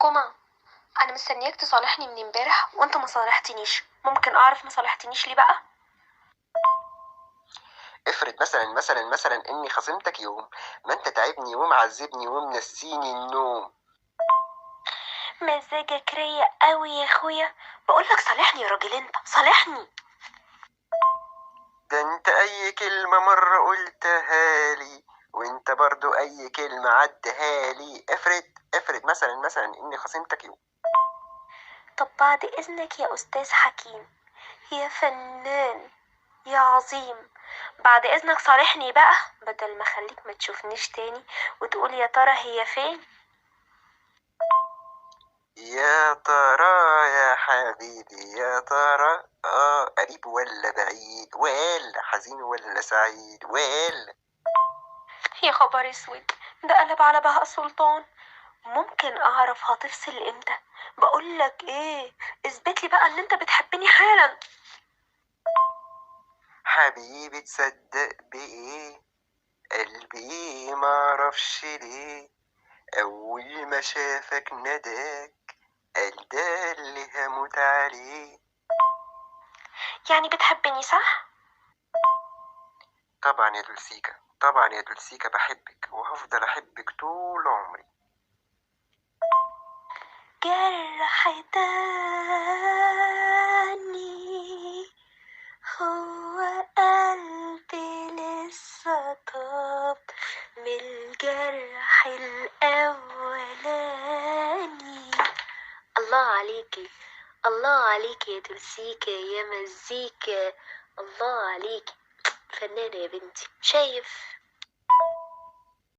كوما، انا مستنياك تصالحني من امبارح وانت ما صالحتنيش. ممكن اعرف ما صالحتنيش ليه بقى؟ افرض مثلا اني خصمتك يوم، ما انت تعبني ومعذبني ومنسيني النوم. مزاجك رايق قوي يا اخويا. بقولك صالحني يا راجل، انت صالحني. ده انت اي كلمة مرة قلتها لي، وانت برضو اي كلمة عدها لي. افرض مثلا اني خصمتك يوم. طب بعد اذنك يا استاذ حكيم، يا فنان، يا عظيم، بعد اذنك صالحني بقى، بدل ما خليك ما تشوفنيش تاني وتقول يا ترى هي فين. يا ترى يا حبيبي يا ترى، قريب ولا بعيد، ولا حزين ولا سعيد، ولا. يا خبر اسود، ده قلب على بهاء سلطان. ممكن اعرف هتفصل امتى؟ بقولك ايه، اثبت لي بقى ان انت بتحبني حالا. حبيبي تصدق بإيه، قلبي معرفش ليه، أول ما شافك نداك، قال ده اللي هموت عليه. يعني بتحبني صح؟ طبعا يا دولسيكا، طبعا يا دولسيكا، بحبك وهفضل أحبك طول عمري. جرح تاني، هو قلبي لسه طاب من الجرح الأولاني. الله عليكي، الله عليكي يا تمسيكة يا مزيكا، الله عليكي، فنانة يا بنتي. شايف